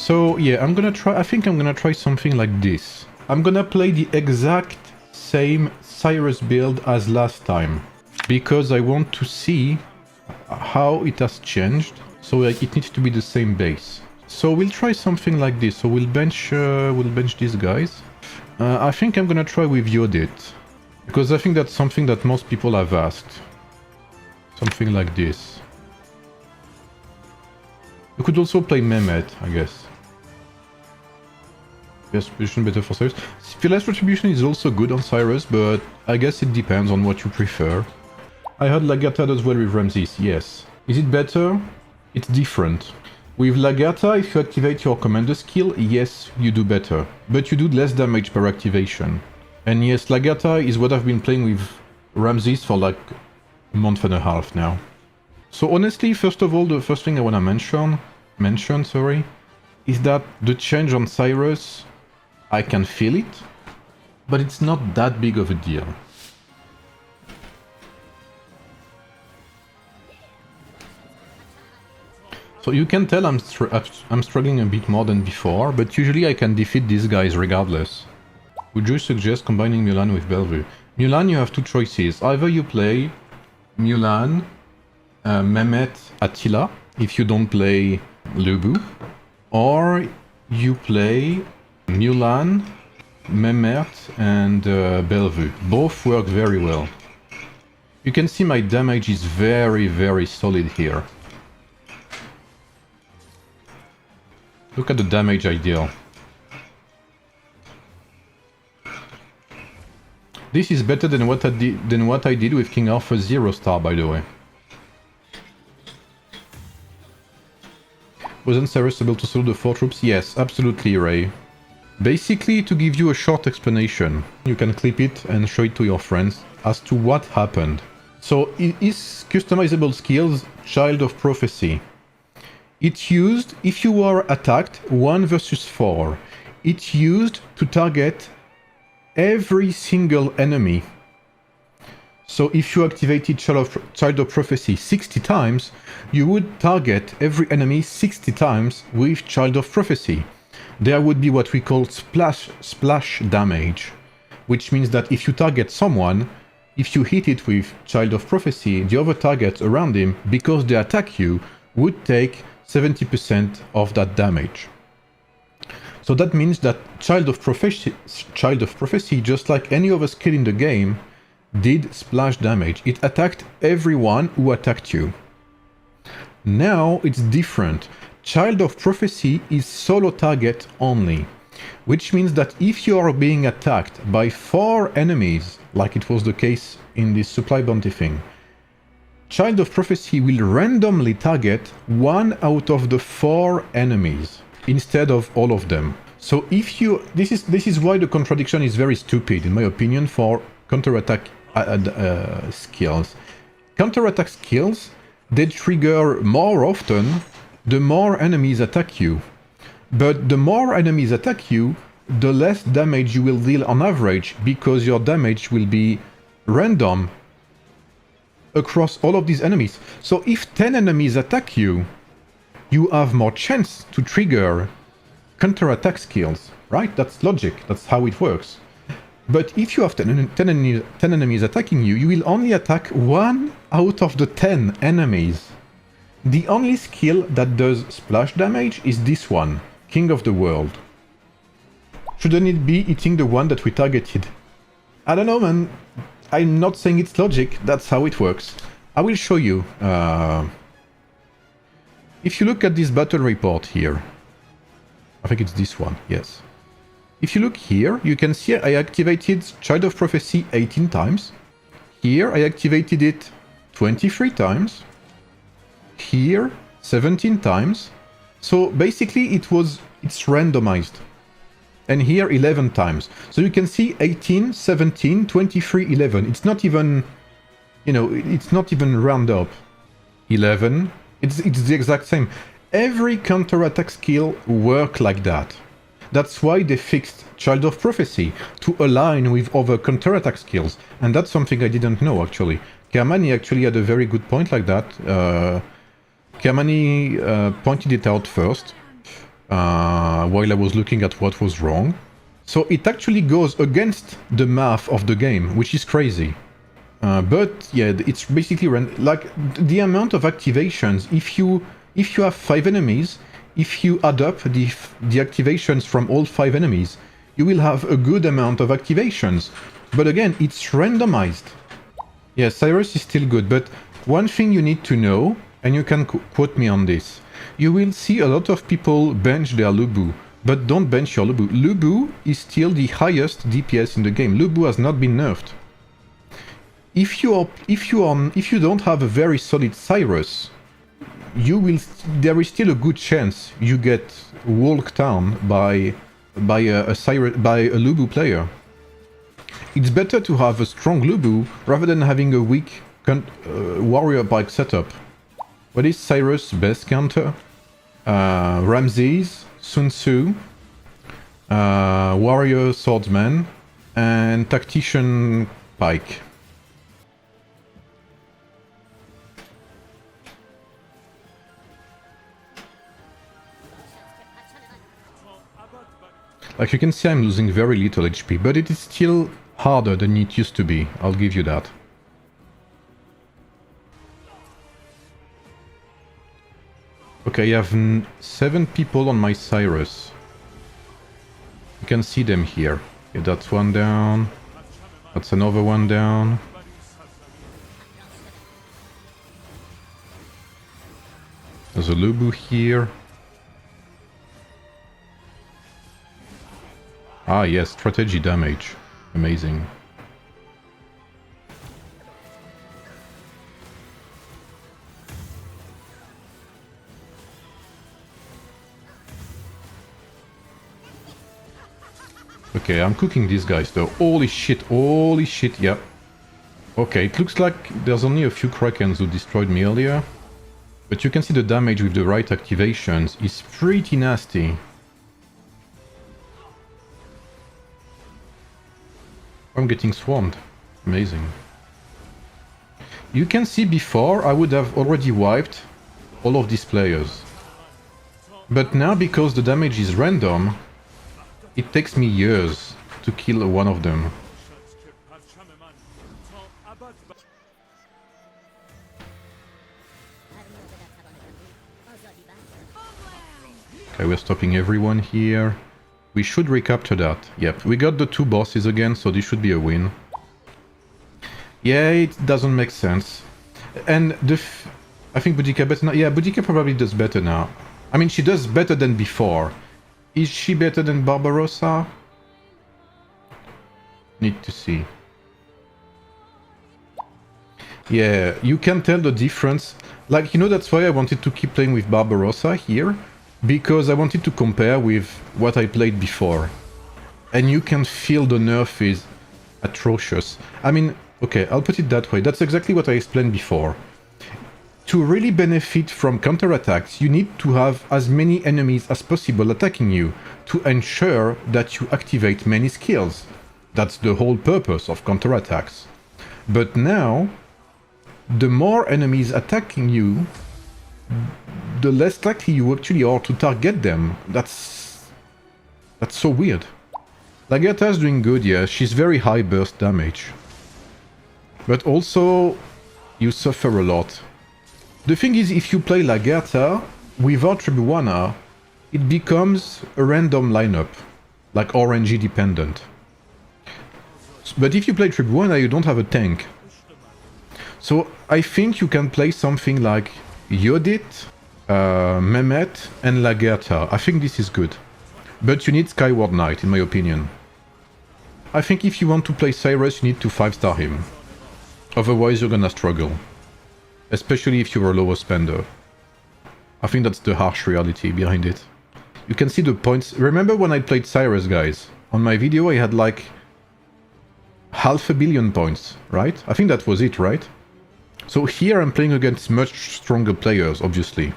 So yeah, I think I'm gonna try something like this. I'm gonna play the exact same Cyrus build as last time, because I want to see how it has changed. So like, it needs to be the same base. So we'll try something like this. So we'll bench these guys. I think I'm gonna try with Yodit, because I think that's something that most people have asked. Something like this. You could also play Mehmet, I guess. Yes, position better for Cyrus. Fearless Retribution is also good on Cyrus, but I guess it depends on what you prefer. I heard Lagertha does well with Ramses, yes. Is it better? It's different. With Lagertha, if you activate your commander skill, yes, you do better. But you do less damage per activation. And yes, Lagertha is what I've been playing with Ramses for like a month and a half now. So honestly, first of all, the first thing I want to mention, is that the change on Cyrus, I can feel it, but it's not that big of a deal. So you can tell I'm struggling a bit more than before, but usually I can defeat these guys regardless. Would you suggest combining Mulan with Bellevue? Mulan, you have two choices. Either you play Mulan, Mehmet, Attila, if you don't play Lü Bu, or you play Mulan, Mehmet, and Bellevue. Both work very well. You can see my damage is very, very solid here. Look at the damage I deal. This is better than what I did with King Arthur 0 star, by the way. Wasn't Cyrus able to solo the 4 troops? Yes, absolutely, Ray. Basically, to give you a short explanation, you can clip it and show it to your friends as to what happened. So, it is customizable skills, Child of Prophecy. It's used if you are attacked 1 versus 4. It's used to target every single enemy. So if you activated Child of Prophecy 60 times, you would target every enemy 60 times with Child of Prophecy. There would be what we call splash damage, which means that if you target someone, if you hit it with Child of Prophecy, the other targets around him, because they attack you, would take 70% of that damage. So that means that Child of Prophecy, just like any other skill in the game, did splash damage. It attacked everyone who attacked you. Now it's different. Child of Prophecy is solo target only, which means that if you are being attacked by 4 enemies, like it was the case in this supply bounty thing, Child of Prophecy will randomly target 1 out of the 4 enemies instead of all of them. So if you... This is why the contradiction is very stupid, in my opinion, for counterattack skills. Counterattack skills, they trigger more often the more enemies attack you. But the more enemies attack you, the less damage you will deal on average, because your damage will be random across all of these enemies. So if 10 enemies attack you, you have more chance to trigger counterattack skills, right? That's logic, that's how it works. But if you have 10 enemies attacking you, you will only attack 1 out of the 10 enemies. The only skill that does splash damage is this one, King of the World. Shouldn't it be hitting the one that we targeted? I don't know, man. I'm not saying it's logic, that's how it works. I will show you. If you look at this battle report here, I think it's this one, yes. If you look here, you can see I activated Child of Prophecy 18 times. Here I activated it 23 times. Here 17 times. So basically it's randomized. And here 11 times. So you can see 18, 17, 23, 11. It's not even, you know, it's not even round up. 11. It's the exact same. Every counterattack skill works like that. That's why they fixed Child of Prophecy, to align with other counterattack skills. And that's something I didn't know, actually. Kermani actually had a very good point like that. Kermani pointed it out first. while I was looking at what was wrong. So it actually goes against the math of the game, which is crazy. But yeah, it's basically like the amount of activations. If you have 5 enemies, if you add up the activations from all 5 enemies, you will have a good amount of activations. But again, it's randomized. Yeah, Cyrus is still good, but one thing you need to know, and you can quote me on this, you will see a lot of people bench their Lü Bu, but don't bench your Lü Bu. Lü Bu is still the highest DPS in the game. Lü Bu has not been nerfed. If you don't have a very solid Cyrus, there is still a good chance you get walked down by a Lü Bu player. It's better to have a strong Lü Bu rather than having a weak warrior bike setup. What is Cyrus' best counter? Ramses, Sun Tzu, warrior swordsman, and tactician pike. Like you can see, I'm losing very little HP, but it is still harder than it used to be, I'll give you that. Okay, I have 7 people on my Cyrus. You can see them here. Okay, that's one down. That's another one down. There's a Lü Bu here. Ah yes, strategy damage. Amazing. Okay, I'm cooking these guys though. Holy shit, yeah. Okay, it looks like there's only a few Krakens who destroyed me earlier. But you can see the damage with the right activations is pretty nasty. I'm getting swarmed. Amazing. You can see before I would have already wiped all of these players. But now because the damage is random, it takes me years to kill one of them. Okay, we're stopping everyone here. We should recapture that. Yep, we got the 2 bosses again, so this should be a win. Yeah, it doesn't make sense. And I think Boudica better now. Yeah, Boudica probably does better now. I mean, she does better than before. Is she better than Barbarossa? Need to see. Yeah, you can tell the difference. Like, you know, that's why I wanted to keep playing with Barbarossa here. Because I wanted to compare with what I played before. And you can feel the nerf is atrocious. I mean, okay, I'll put it that way. That's exactly what I explained before. To really benefit from counterattacks, you need to have as many enemies as possible attacking you to ensure that you activate many skills. That's the whole purpose of counterattacks. But now, the more enemies attacking you, the less likely you actually are to target them. That's so weird. Lagertha is doing good, yeah. She's very high burst damage. But also, you suffer a lot. The thing is, if you play Lagertha without Tribuana, it becomes a random lineup, like RNG dependent. But if you play Tribuana, you don't have a tank. So I think you can play something like Yodit, Mehmet and Lagertha. I think this is good. But you need Skyward Knight, in my opinion. I think if you want to play Cyrus, you need to 5-star him. Otherwise you're gonna struggle. Especially if you're a lower spender. I think that's the harsh reality behind it. You can see the points. Remember when I played Cyrus, guys? On my video I had like 500 million points, right? I think that was it, right? So here I'm playing against much stronger players, obviously.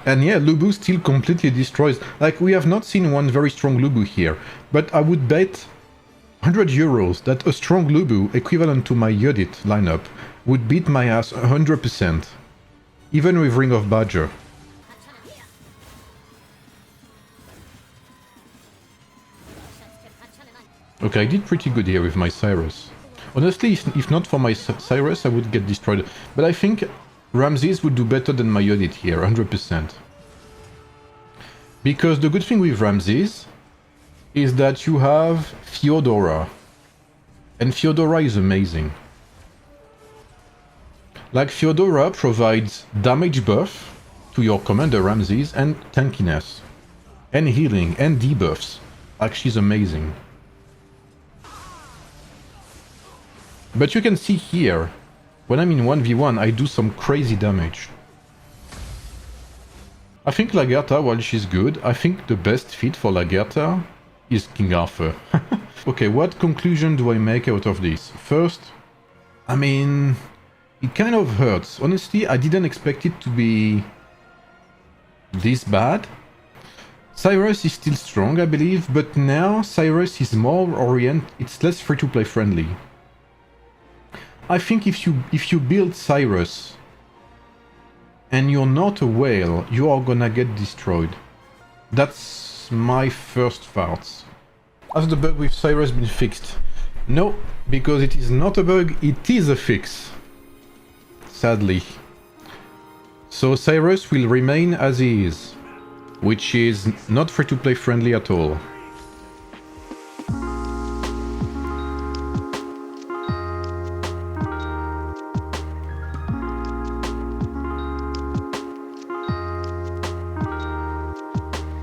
And yeah, Lü Bu still completely destroys. Like, we have not seen one very strong Lü Bu here. But I would bet 100 euros that a strong Lü Bu, equivalent to my Yodit lineup, would beat my ass 100%. Even with Ring of Badger. Okay, I did pretty good here with my Cyrus. Honestly, if not for my Cyrus, I would get destroyed. But I think Ramses would do better than my unit here, 100%. Because the good thing with Ramses is that you have Fyodora. And Fyodora is amazing. Like, Fyodora provides damage buff to your commander Ramses and tankiness. And healing and debuffs. Like, she's amazing. But you can see here, when I'm in 1v1, I do some crazy damage. I think Lagertha, while she's good, I think the best fit for Lagertha is King Arthur. Okay, what conclusion do I make out of this? First, I mean, it kind of hurts. Honestly, I didn't expect it to be this bad. Cyrus is still strong, I believe, but now Cyrus is more oriented, it's less free-to-play friendly. I think if you build Cyrus and you're not a whale, you are gonna get destroyed. That's my first thoughts. Has the bug with Cyrus been fixed? No, because it is not a bug, it is a fix. Sadly. So Cyrus will remain as he is, which is not free-to-play friendly at all.